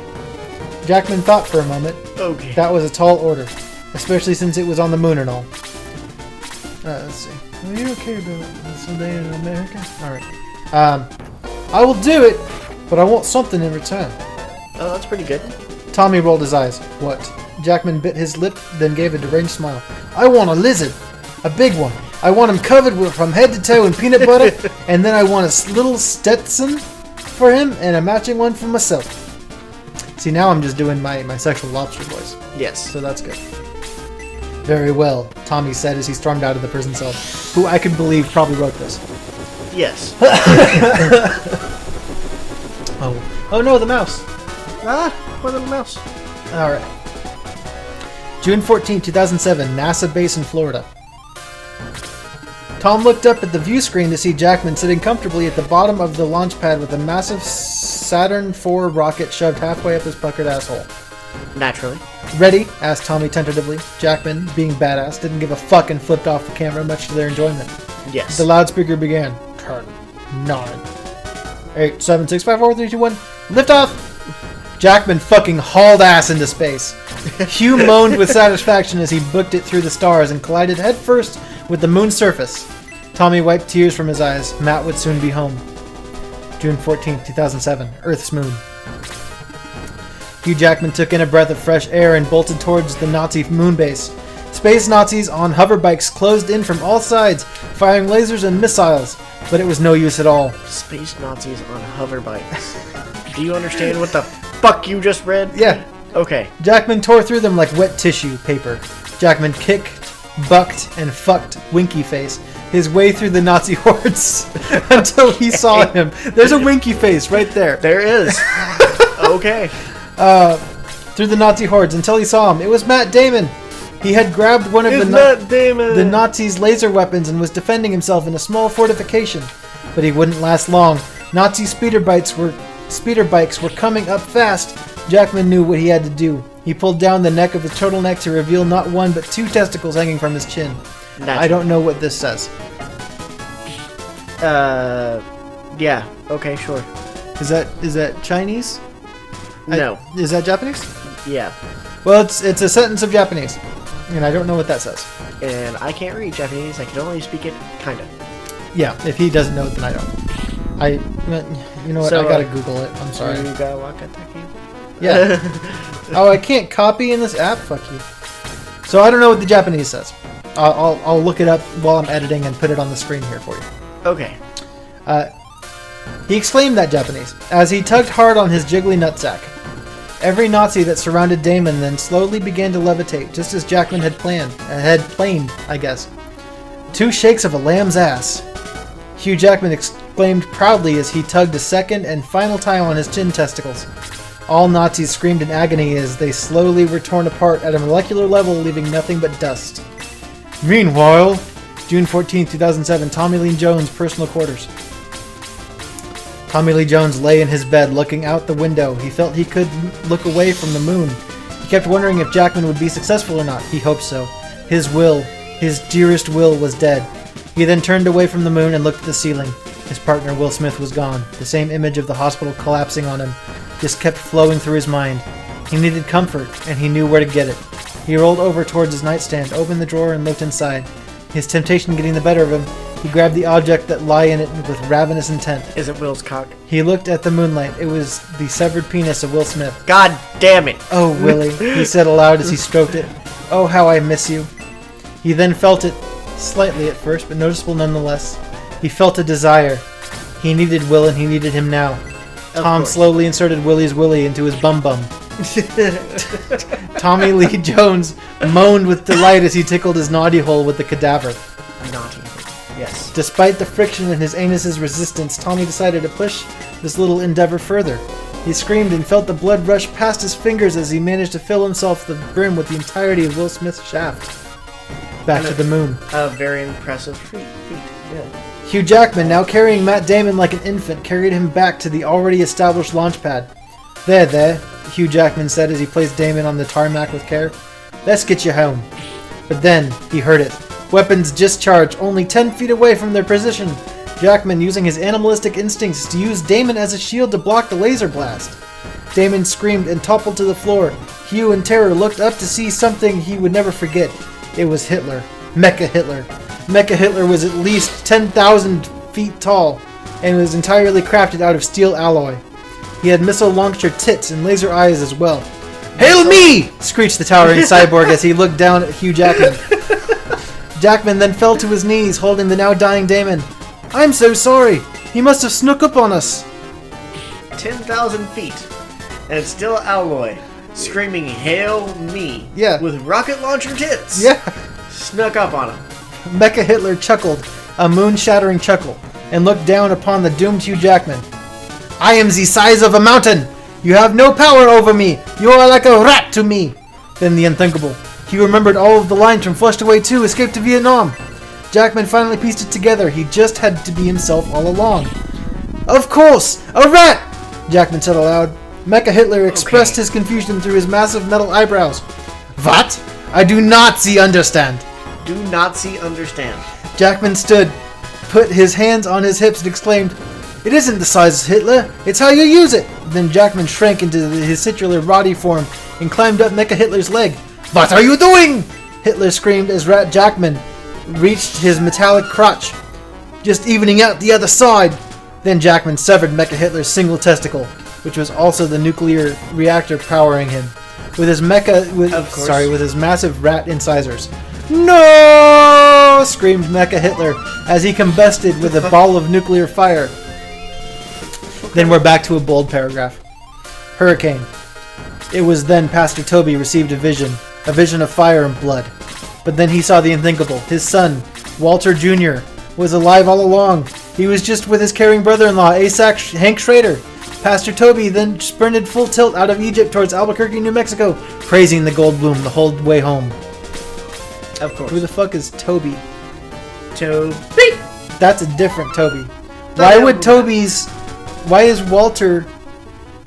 Jackman thought for a moment. Okay. That was a tall order, especially since it was on the moon and all. Let's see. Are you okay about someday in America? Alright. I will do it, but I want something in return. Oh, that's pretty good. Tommy rolled his eyes. What? Jackman bit his lip, then gave a deranged smile. I want a lizard. A big one. I want him covered from head to toe in peanut butter, and then I want a little Stetson for him, and a matching one for myself. See, now I'm just doing my sexual lobster voice. Yes. So that's good. Very well, Tommy said as he stormed out of the prison cell, who I could believe probably wrote this. Yes. Oh no, the mouse. Poor little mouse. Alright. June 14, 2007, NASA base in Florida. Tom looked up at the view screen to see Jackman sitting comfortably at the bottom of the launch pad with a massive Saturn IV rocket shoved halfway up his puckered asshole. Naturally. Ready? Asked Tommy tentatively. Jackman, being badass, didn't give a fuck and flipped off the camera, much to their enjoyment. Yes. The loudspeaker began. 10, 9, 8, 7, 6, 5, 4, 3, 2, 1. Lift off! Jackman fucking hauled ass into space. Hugh moaned with satisfaction as he booked it through the stars and collided headfirst with the moon's surface. Tommy wiped tears from his eyes. Matt would soon be home. June 14, 2007, Earth's moon. Hugh Jackman took in a breath of fresh air and bolted towards the Nazi moon base. Space Nazis on hoverbikes closed in from all sides, firing lasers and missiles, but it was no use at all. Space Nazis on hoverbikes. Do you understand what the fuck you just read? Yeah. Okay. Jackman tore through them like wet tissue paper. Jackman kicked, bucked, and fucked Winky Face his way through the Nazi hordes until he saw him. There's a Winky Face right there. There is. Okay. Through the Nazi hordes until he saw him. It was Matt Damon. He had grabbed one of the Nazis' laser weapons and was defending himself in a small fortification. But he wouldn't last long. Nazi speeder bikes were coming up fast. Jackman knew what he had to do. He pulled down the neck of the turtleneck to reveal not one but two testicles hanging from his chin. I don't know what this says. Yeah. Okay, sure. Is that Chinese? No. Is that Japanese? Yeah. Well, it's a sentence of Japanese, and I don't know what that says. And I can't read Japanese. I can only speak it, kinda. Yeah, if he doesn't know it, then I don't. You know what? So, I gotta Google it. I'm sorry. Yeah. Oh, I can't copy in this app? Fuck you. So I don't know what the Japanese says. I'll look it up while I'm editing and put it on the screen here for you. Okay. He exclaimed that Japanese as he tugged hard on his jiggly nutsack. Every Nazi that surrounded Damon then slowly began to levitate, just as Jackman had planed, I guess. 2 shakes of a lamb's ass. Hugh Jackman exclaimed proudly as he tugged a second and final time on his chin testicles. All Nazis screamed in agony as they slowly were torn apart at a molecular level, leaving nothing but dust. Meanwhile, June 14, 2007, Tommy Lee Jones' personal quarters. Tommy Lee Jones lay in his bed looking out the window. He felt he could look away from the moon. He kept wondering if Jackman would be successful or not. He hoped so. His will, his dearest will, was dead. He then turned away from the moon and looked at the ceiling. His partner, Will Smith, was gone. The same image of the hospital collapsing on him just kept flowing through his mind. He needed comfort, and he knew where to get it. He rolled over towards his nightstand, opened the drawer, and looked inside. His temptation getting the better of him, he grabbed the object that lay in it with ravenous intent. Is it Will's cock? He looked at the moonlight. It was the severed penis of Will Smith. God damn it! "Oh, Willie," he said aloud as he stroked it. "Oh, how I miss you." He then felt it, slightly at first, but noticeable nonetheless. He felt a desire. He needed Will, and he needed him now. Tom slowly inserted Willie's willy into his bum-bum. Tommy Lee Jones moaned with delight as he tickled his naughty hole with the cadaver. Naughty. Yes. Despite the friction in his anus's resistance, Tommy decided to push this little endeavor further. He screamed and felt the blood rush past his fingers as he managed to fill himself to the brim with the entirety of Will Smith's shaft. Back to the moon. A very impressive feat. Yeah. Hugh Jackman, now carrying Matt Damon like an infant, carried him back to the already established launch pad. There, Hugh Jackman said as he placed Damon on the tarmac with care. "Let's get you home." But then, he heard it. Weapons discharged only 10 feet away from their position. Jackman, using his animalistic instincts, to use Damon as a shield to block the laser blast. Damon screamed and toppled to the floor. Hugh, in terror, looked up to see something he would never forget. It was Hitler. Mecha Hitler. Mecha Hitler was at least 10,000 feet tall and was entirely crafted out of steel alloy. He had missile launcher tits and laser eyes as well. "Hail me!" screeched the towering cyborg as he looked down at Hugh Jackman. Jackman then fell to his knees, holding the now dying Damon. "I'm so sorry. He must have snuck up on us." 10,000 feet. And it's still alloy. Screaming, "Hail me!" Yeah. With rocket launcher tits. Yeah. Snuck up on him. Mecha Hitler chuckled, a moon-shattering chuckle, and looked down upon the doomed Hugh Jackman. "I am the size of a mountain. You have no power over me. You are like a rat to me." Then the unthinkable. He remembered all of the lines from Flushed Away 2, Escape to Vietnam. Jackman finally pieced it together. He just had to be himself all along. "Of course! A rat!" Jackman said aloud. Mecha Hitler expressed his confusion through his massive metal eyebrows. "What? I do not see understand." Do not see understand. Jackman stood, put his hands on his hips, and exclaimed, "It isn't the size of Hitler, it's how you use it!" Then Jackman shrank into his titular Roddy form and climbed up Mecha Hitler's leg. "What are you doing?" Hitler screamed as Rat Jackman reached his metallic crotch, just evening out the other side. Then Jackman severed Mecha Hitler's single testicle, which was also the nuclear reactor powering him, with his with his massive rat incisors. "No!" screamed Mecha Hitler as he combusted with a ball of nuclear fire. Then we're back to a bold paragraph. Hurricane. It was then Pastor Toby received a vision of fire and blood. But then he saw the unthinkable. His son, Walter Jr., was alive all along. He was just with his caring brother-in-law, ASAC Hank Schrader. Pastor Toby then sprinted full tilt out of Egypt towards Albuquerque, New Mexico, praising the Goldblum the whole way home. Of course. Who the fuck is Toby? Toby! That's a different Toby. Why is Walter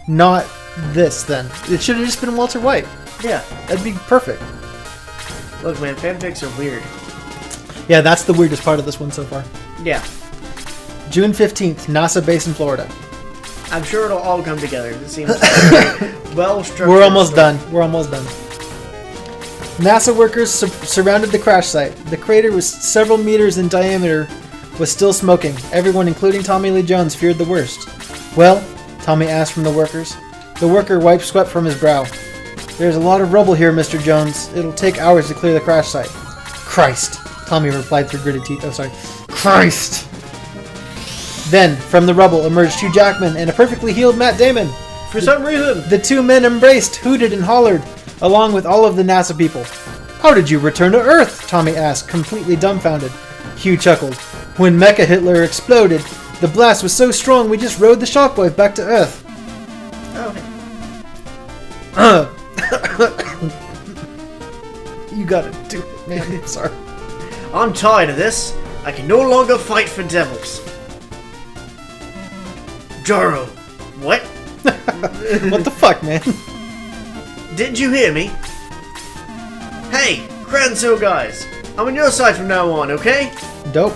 not this then? It should have just been Walter White. Yeah. That'd be perfect. Look, man, fanfics are weird. Yeah, that's the weirdest part of this one so far. Yeah. June 15th, NASA base in Florida. I'm sure it'll all come together. It seems well structured. We're almost done. NASA workers surrounded the crash site. The crater was several meters in diameter, was still smoking. Everyone, including Tommy Lee Jones, feared the worst. "Well?" Tommy asked from the workers. The worker wiped sweat from his brow. "There's a lot of rubble here, Mr. Jones. It'll take hours to clear the crash site." "Christ," Tommy replied through gritted teeth. "Christ!" Then, from the rubble emerged Hugh Jackman and a perfectly healed Matt Damon. For some reason. The two men embraced, hooted, and hollered, along with all of the NASA people. "How did you return to Earth?" Tommy asked, completely dumbfounded. Hugh chuckled. "When Mecha Hitler exploded, the blast was so strong we just rode the shockwave back to Earth." Oh. You gotta do it, man. I'm sorry. "I'm tired of this. I can no longer fight for devils." Jaro, what? What the fuck, man? Didn't you hear me? Hey, Cranso guys, I'm on your side from now on, okay? Dope.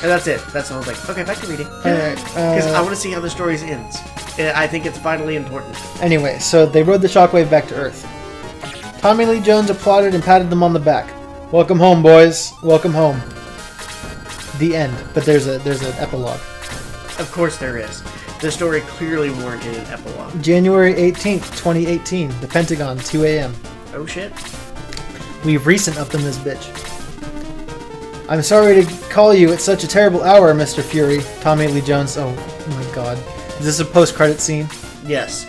And that's it. That's all I was like, okay, back to reading. Alright, Because I want to see how the story ends. I think it's vitally important. Anyway, so they rode the shockwave back to Earth. Tommy Lee Jones applauded and patted them on the back. Welcome home, boys. Welcome home. The end. But there's an epilogue. Of course there is. The story clearly warranted an epilogue. January 18th, 2018. The Pentagon, 2 a.m. Oh shit. We've recent up in this bitch. I'm sorry to call you at such a terrible hour, Mr. Fury. Tommy Lee Jones. Oh my god. Is this a post-credit scene? Yes.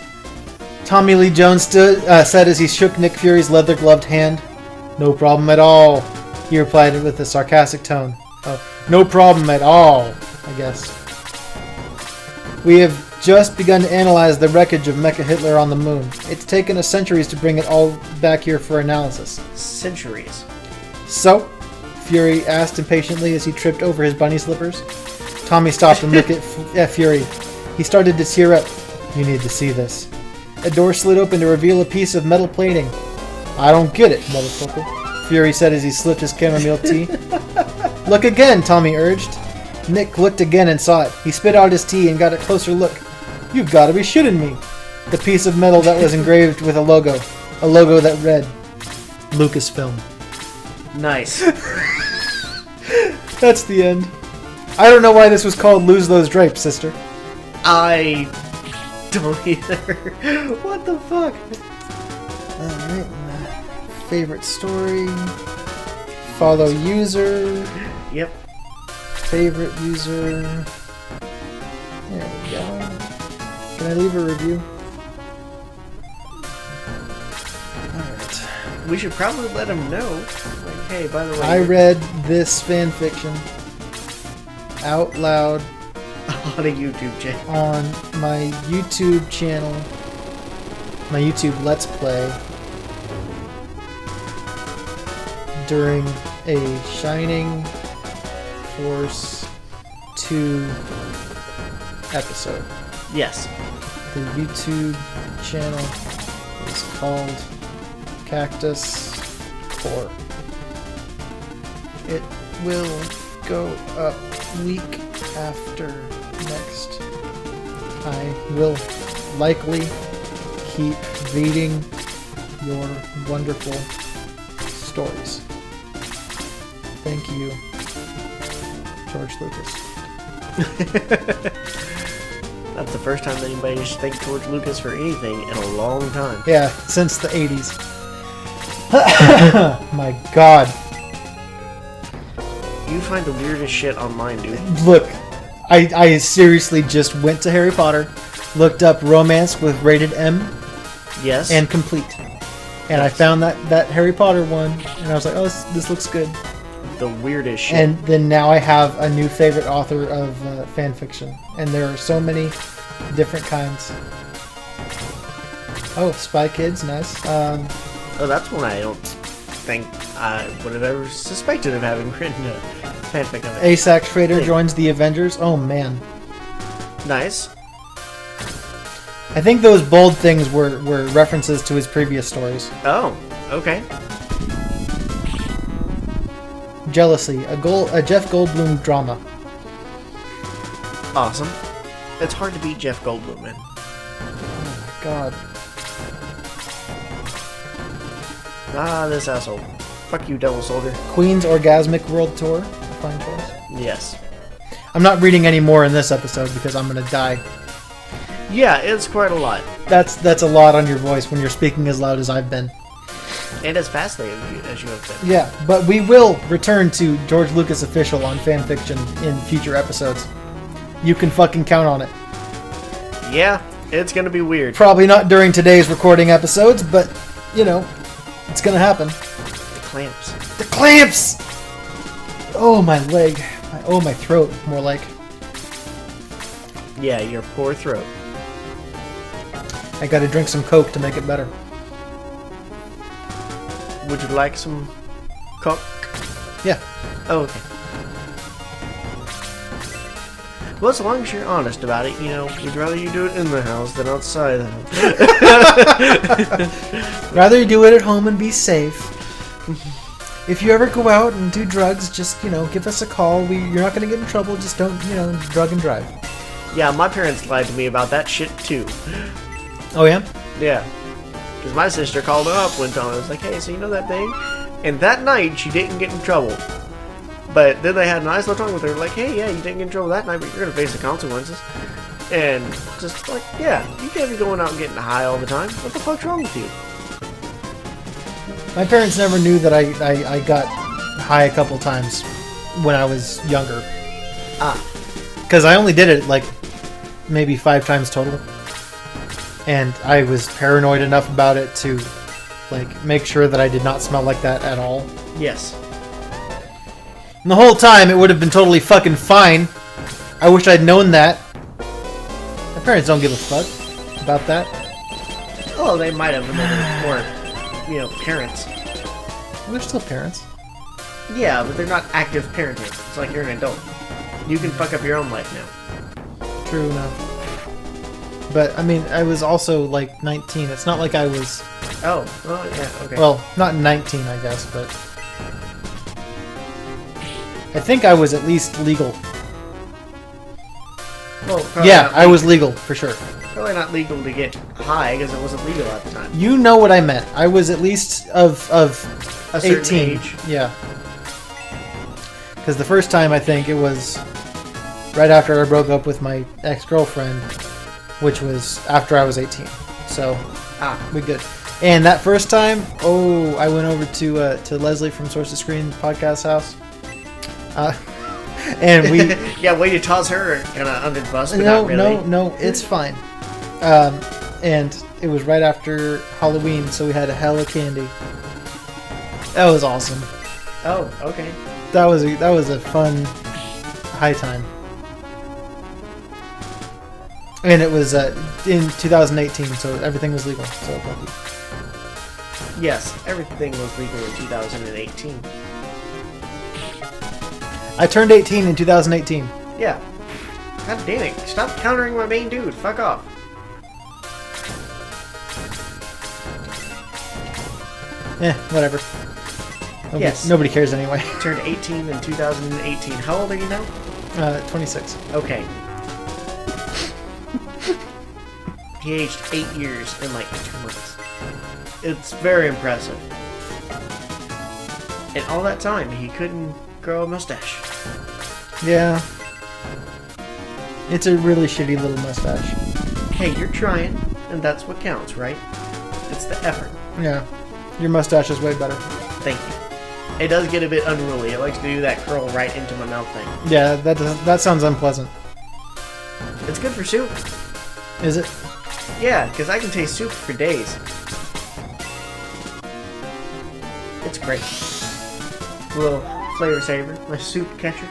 Tommy Lee Jones said as he shook Nick Fury's leather-gloved hand. No problem at all, he replied with a sarcastic tone. Oh, no problem at all, I guess. We have just begun to analyze the wreckage of Mecha Hitler on the moon. It's taken us centuries to bring it all back here for analysis. Centuries. So? Fury asked impatiently as he tripped over his bunny slippers. Tommy stopped and looked at Fury. He started to tear up. You need to see this. A door slid open to reveal a piece of metal plating. I don't get it, motherfucker, Fury said as he slipped his chamomile tea. Look again, Tommy urged. Nick looked again and saw it. He spit out his tea and got a closer look. You've got to be shitting me. The piece of metal that was engraved with a logo that read, Lucasfilm. Nice. That's the end. I don't know why this was called Lose Those Drapes, sister. I don't either. What the fuck? Alright. Favorite story. Follow user. Yep. Favorite user. There we go. Can I leave a review? Alright. We should probably let him know. Like, hey, by the way, I read this fanfiction out loud on a YouTube channel. on my YouTube channel, my YouTube Let's Play, during a Shining Force 2 episode. Yes. The YouTube channel is called Cactus 4. It will go up week after next. I will likely keep reading your wonderful stories. Thank you, George Lucas. That's the first time that anybody should thank George Lucas for anything in a long time. Yeah, since the 80s. My god. You find the weirdest shit online, dude. Look, I seriously just went to Harry Potter, looked up romance with rated M, Yes. and complete. And I found that Harry Potter one, and I was like, oh, this looks good. the weirdest shit. And then now I have a new favorite author of fan fiction, and there are so many different kinds. Oh, Spy Kids, nice. Oh, that's one I don't think I would have ever suspected of having written a fanfic of it. Asac Schrader joins the Avengers. Oh man, Nice. I think those bold things were references to his previous stories. Oh, okay. Jealousy, a Jeff Goldblum drama. Awesome. It's hard to beat Jeff Goldblum, man. Oh my god. Ah, this asshole. Fuck you, Devil Soldier. Queen's Orgasmic World Tour. Fine choice. Yes. I'm not reading any more in this episode because I'm gonna die. Yeah, it's quite a lot. That's a lot on your voice when you're speaking as loud as I've been. And as fastly as you have been. Yeah, but we will return to George Lucas Official on fanfiction in future episodes. You can fucking count on it. Yeah, it's gonna be weird. Probably not during today's recording episodes, but, you know, it's gonna happen. The clamps. The clamps! Oh, my leg. Oh, my throat, more like. Yeah, your poor throat. I gotta drink some Coke to make it better. Would you like some Coke? Yeah. Oh, okay. Well, as long as you're honest about it, you know, we'd rather you do it in the house than outside the house. Rather you do it at home and be safe. If you ever go out and do drugs, just, give us a call. You're not going to get in trouble. Just don't, drug and drive. Yeah, my parents lied to me about that shit, too. Oh, yeah? Yeah. Because my sister called her up one time. I was like, hey, so you know that thing? And that night, she didn't get in trouble. But then they had a nice little talk with her, like, hey, yeah, you didn't get in trouble that night, but you're going to face the consequences. And just like, yeah, you can't be going out and getting high all the time. What the fuck's wrong with you? My parents never knew that I got high a couple times when I was younger. Because I only did it, like, maybe 5 times total. And I was paranoid enough about it to, like, make sure that I did not smell like that at all. Yes. And the whole time, it would have been totally fucking fine. I wish I'd known that. My parents don't give a fuck about that. Oh, they might have, but they weren't, parents. Well, they're still parents. Yeah, but they're not active parenting. It's like you're an adult. You can fuck up your own life now. True enough. But, I mean, I was also, like, 19. It's not like I was... Oh, yeah, okay. Well, not 19, I guess, but... I think I was at least legal. Well, Yeah, I was legal, for sure. Probably not legal to get high, because it wasn't legal at the time. You know what I meant. I was at least of A 18. certain age. Yeah. Because the first time, I think, it was right after I broke up with my ex-girlfriend, which was after I was 18. So, we good. And that first time, I went over to Leslie from Source of Screen podcast house. And we... Yeah, way to toss her kind of under the bus, but not really. No, it's fine. And it was right after Halloween, so we had a hella candy. That was awesome. Oh, okay. That was a fun high time. And it was in 2018, so everything was legal. So lucky. Yes, everything was legal in 2018. I turned 18 in 2018. Yeah. God damn it. Stop countering my main dude. Fuck off. Whatever. Nobody cares anyway. Turned 18 in 2018. How old are you now? 26. Okay. He aged 8 years in like 2 months. It's very impressive. And all that time, he couldn't grow a mustache. Yeah. It's a really shitty little mustache. Hey, you're trying, and that's what counts, right? It's the effort. Yeah. Your mustache is way better. Thank you. It does get a bit unruly. It likes to do that curl right into my mouth thing. Yeah, that sounds unpleasant. It's good for soup. Is it? Yeah, because I can taste soup for days. It's great. A little flavor saver. My soup catcher.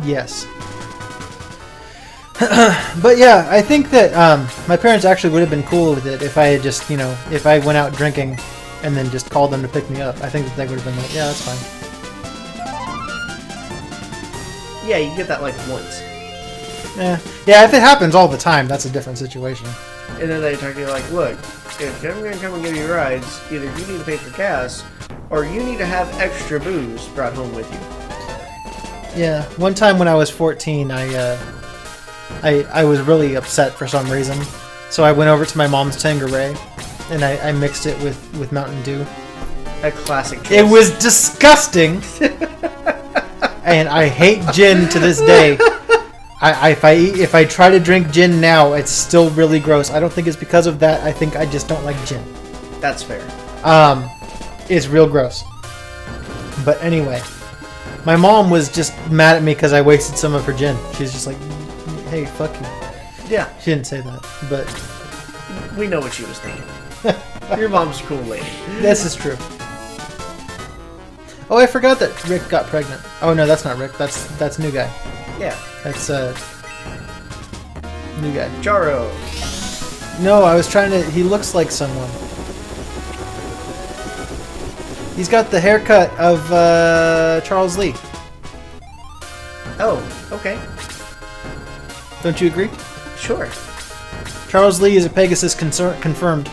Yes. But yeah, I think that my parents actually would have been cool with it if I had just, if I went out drinking and then just called them to pick me up. I think that they would have been like, yeah, that's fine. Yeah, you get that like once. Yeah, if it happens all the time, that's a different situation. And then they talk to you like, look, if I'm going to come and give you rides, either you need to pay for gas, or you need to have extra booze brought home with you. Yeah, one time when I was 14, I was really upset for some reason. So I went over to my mom's Tanqueray, and I mixed it with Mountain Dew. A classic choice. It was disgusting! And I hate gin to this day. If I try to drink gin now, it's still really gross. I don't think it's because of that. I think I just don't like gin. That's fair. It's real gross. But anyway, my mom was just mad at me because I wasted some of her gin. She's just like, hey, fuck you. Yeah. She didn't say that, but... We know what she was thinking. Your mom's a cool lady. This is true. Oh, I forgot that Rick got pregnant. Oh, no, that's not Rick. That's new guy. Yeah. That's, new guy. Charo. No, I was trying to... He looks like someone. He's got the haircut of, Charles Lee. Oh, okay. Don't you agree? Sure. Charles Lee is a Pegasus confirmed.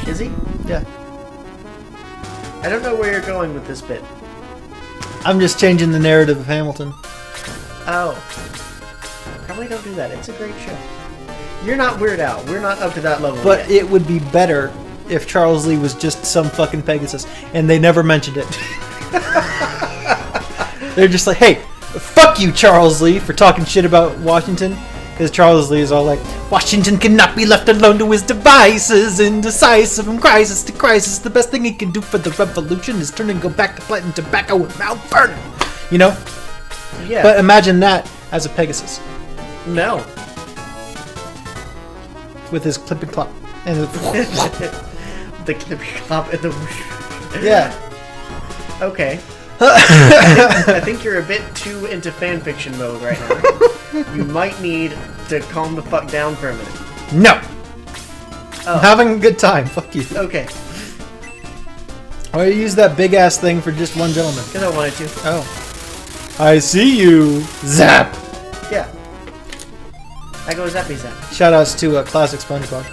Is he? Yeah. I don't know where you're going with this bit. I'm just changing the narrative of Hamilton. Oh. Probably don't do that. It's a great show. You're not Weird Al. We're not up to that level But yet. it would be better if Charles Lee was just some fucking Pegasus, and they never mentioned it. They're just like, hey, fuck you, Charles Lee, for talking shit about Washington. Because Charles Lee is all like, Washington cannot be left alone to his devices, indecisive from crisis to crisis. The best thing he can do for the revolution is turn and go back to planting tobacco and Mount Vernon. You know? Yeah. But imagine that as a Pegasus. No. With his clip and clop. And The clippy clop and the whoosh. yeah. Okay. I think you're a bit too into fanfiction mode right now. You might need to calm the fuck down for a minute. No! Oh. I'm having a good time. Fuck you. Okay. Why you use that big ass thing for just one gentleman? Because I wanted to. Oh. I see you. Zap! Yeah. I go zappy zap. Shoutouts to Classic SpongeBob.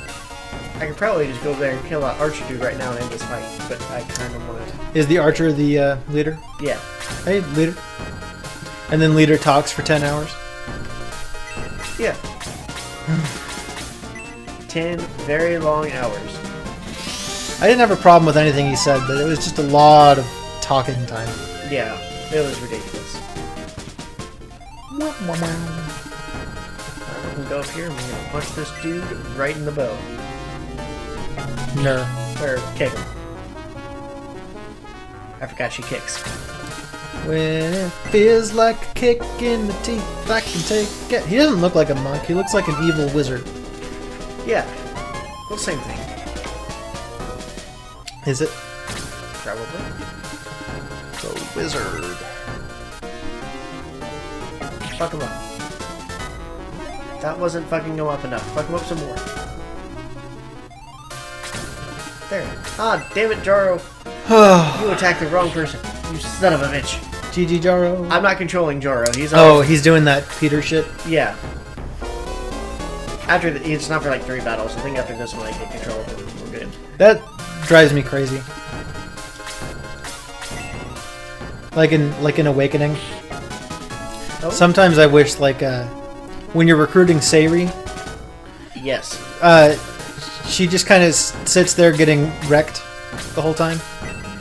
I could probably just go over there and kill that archer dude right now and end this fight, but I kind of want to. Is the archer the leader? Yeah. Hey, leader. And then leader talks for 10 hours. Yeah. 10 very long hours. I didn't have a problem with anything he said, but it was just a lot of talking time. Yeah. It was ridiculous. I'm gonna go up here and we're gonna punch this dude right in the bow. No. Or kick him. I forgot she kicks. When it feels like a kick in the teeth, I can take it. He doesn't look like a monk. He looks like an evil wizard. Yeah. Well, same thing. Is it? Probably. The wizard. Fuck him up. That wasn't fucking him up enough. Fuck him up some more. There. Ah, damn it, Jaro. You attacked the wrong person. You son of a bitch. GG Jaro. I'm not controlling Jaro. He's Oh, he's doing that Peter shit. Yeah. After it's not for like 3 battles. I think after this one I get control of him. We're good. That drives me crazy. Like in Awakening. Oh? Sometimes I wish when you're recruiting Sayri, Yes. she just kind of sits there getting wrecked the whole time.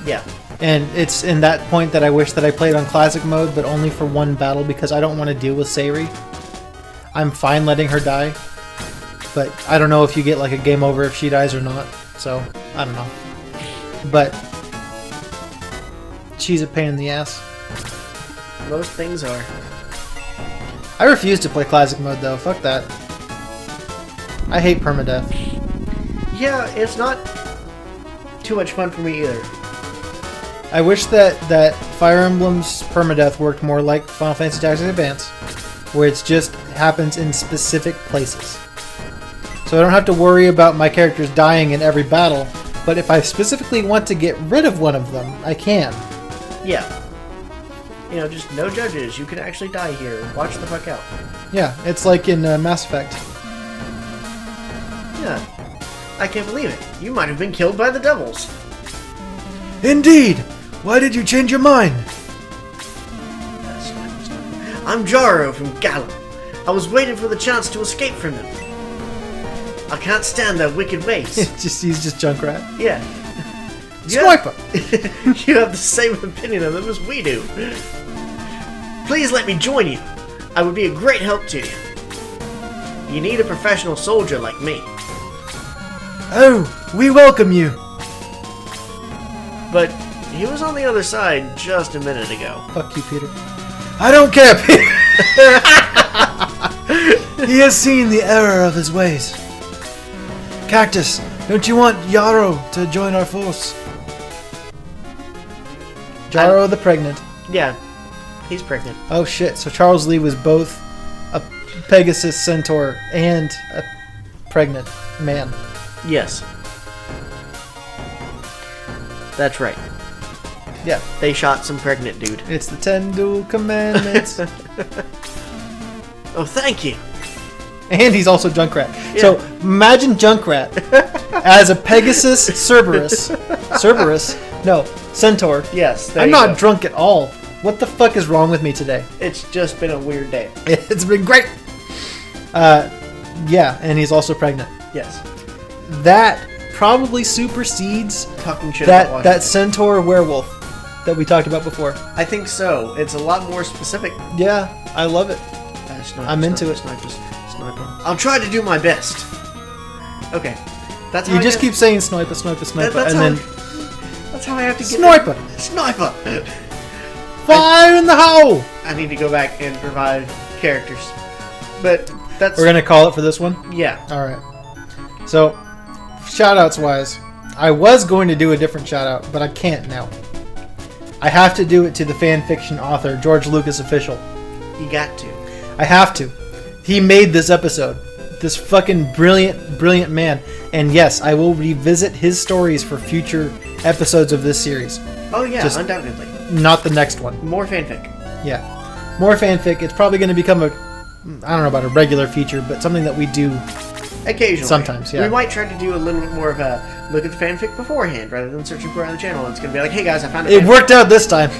Yeah. And it's in that point that I wish that I played on classic mode, but only for one battle because I don't want to deal with Sayri. I'm fine letting her die, but I don't know if you get like a game over if she dies or not. So I don't know. But she's a pain in the ass. Most things are. I refuse to play classic mode though. Fuck that. I hate permadeath. Yeah, it's not too much fun for me either. I wish that Fire Emblem's permadeath worked more like Final Fantasy Tactics Advance, where it just happens in specific places. So I don't have to worry about my characters dying in every battle, but if I specifically want to get rid of one of them, I can. Yeah. You know, just no judges. You can actually die here. Watch the fuck out. Yeah, it's like in Mass Effect. Yeah. I can't believe it. You might have been killed by the devils. Indeed! Why did you change your mind? I'm Jaro from Gallup. I was waiting for the chance to escape from them. I can't stand their wicked ways. He's just Junkrat. Yeah. Swiper! You have the same opinion of them as we do. Please let me join you. I would be a great help to you. You need a professional soldier like me. Oh, we welcome you. But he was on the other side just a minute ago. Fuck you, Peter. I don't care, Peter. He has seen the error of his ways. Cactus, don't you want Yarrow to join our force? Jarrow the pregnant. Yeah, he's pregnant. Oh shit, so Charles Lee was both a Pegasus centaur and a pregnant man. Yes. That's right. Yeah. They shot some pregnant dude. It's the 10 dual commandments. Oh, thank you. And he's also Junkrat. Yeah. So imagine Junkrat as a Pegasus Cerberus. Cerberus? No, Centaur. Yes, there I'm you not go. drunk at all. What the fuck is wrong with me today? It's just been a weird day. It's been great. Yeah, and he's also pregnant. Yes. That probably supersedes Talking shit about that Centaur werewolf that we talked about before. I think so. It's a lot more specific. Yeah, I love it. Sniper, I'm into it. Sniper. I'll try to do my best. Okay. That's how You I just get- keep saying sniper, sniper, sniper, that's and how- then That's how I have to get sniper, Sniper! fire in the hole. I need to go back and provide characters. But that's... We're gonna call it for this one. Yeah. All right. So, shoutouts wise, I was going to do a different shoutout, but I can't now. I have to do it to the fanfiction author, George Lucas official. You got to. I have to. He made this episode. This fucking brilliant, brilliant man. And yes, I will revisit his stories for future episodes of this series. Oh yeah, Just- undoubtedly. Not the next one. More fanfic. Yeah. More fanfic. It's probably going to become I don't know about a regular feature, but something that we do. Occasionally. Sometimes, yeah. We might try to do a little bit more of a look at the fanfic beforehand, rather than searching for it on the channel. It's going to be like, hey guys, I found a It fanfic. worked out this time.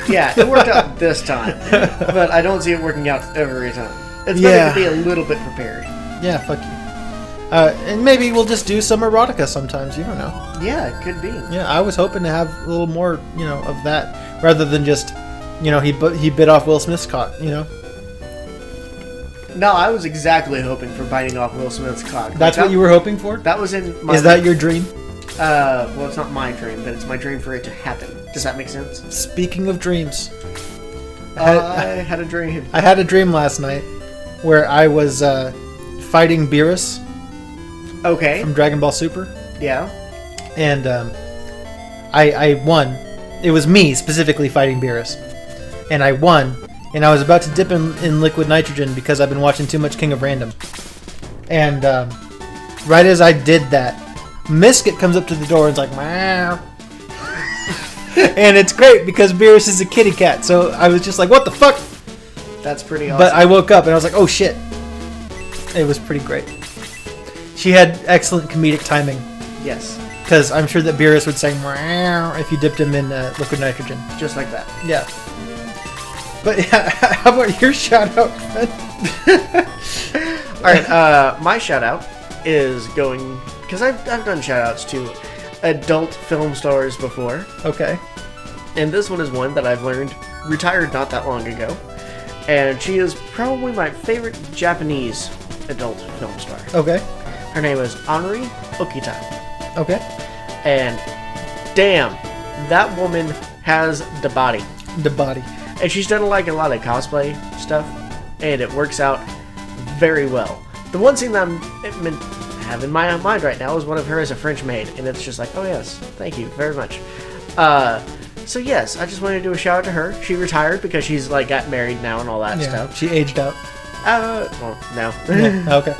Yeah, it worked out this time. But I don't see it working out every time. It's better Yeah. to be a little bit prepared. Yeah, fuck you. And maybe we'll just do some erotica sometimes. You don't know. Yeah, it could be. Yeah, I was hoping to have a little more, of that, rather than just, he bit off Will Smith's cock. No, I was exactly hoping for biting off Will Smith's cock. That's what you were hoping for. That was in my... Is that your dream? Well, it's not my dream, but it's my dream for it to happen. Does that make sense? Speaking of dreams, I had a dream. I had a dream last night where I was fighting Beerus Okay. from Dragon Ball Super, Yeah. and I won. It was me specifically fighting Beerus, and I won. And I was about to dip in liquid nitrogen because I've been watching too much King of Random. And right as I did that, Misket comes up to the door and's like, meow. And it's great because Beerus is a kitty cat. So I was just like, what the fuck? That's pretty awesome. But I woke up and I was like, oh shit. It was pretty great. She had excellent comedic timing. Yes. Because I'm sure that Beerus would say meow if you dipped him in liquid nitrogen. Just like that. Yeah. But yeah, how about your shout out, Fred? Alright, my shout out is going... Because I've done shout outs to adult film stars before. Okay. And this one is one that I've learned retired not that long ago. And she is probably my favorite Japanese adult film star. Okay. Her name is Anri Okita. Okay. And damn, that woman has the body. The body. And she's done like a lot of cosplay stuff, and it works out very well. The one scene that I have in my mind right now is one of her as a French maid, and it's just like, oh yes, thank you very much. So yes, I just wanted to do a shout out to her. She retired because she's like got married now and all that Yeah. stuff. She aged out. Well, no. Yeah. Okay.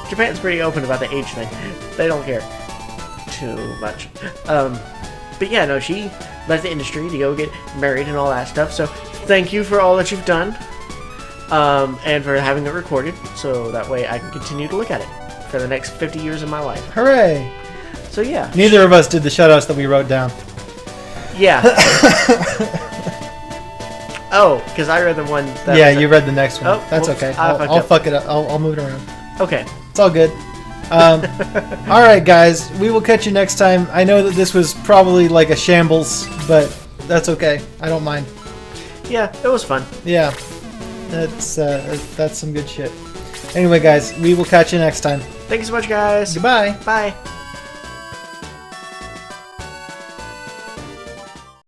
Japan's pretty open about the age thing. They don't care too much. But yeah, no, she left the industry to go get married and all that stuff. So thank you for all that you've done, and for having it recorded, so that way I can continue to look at it for the next 50 years of my life. Hooray! So yeah. Neither of us did the shoutouts that we wrote down. Yeah. Oh, because I read the one that Yeah, was you read the next one. Oh, That's whoops. okay. I fucked I'll up. fuck it up. I'll move it around. Okay. It's all good. All right, guys. We will catch you next time. I know that this was probably like a shambles, but that's okay. I don't mind. Yeah, it was fun. Yeah, that's some good shit. Anyway, guys, we will catch you next time. Thank you so much, guys. Goodbye. Bye.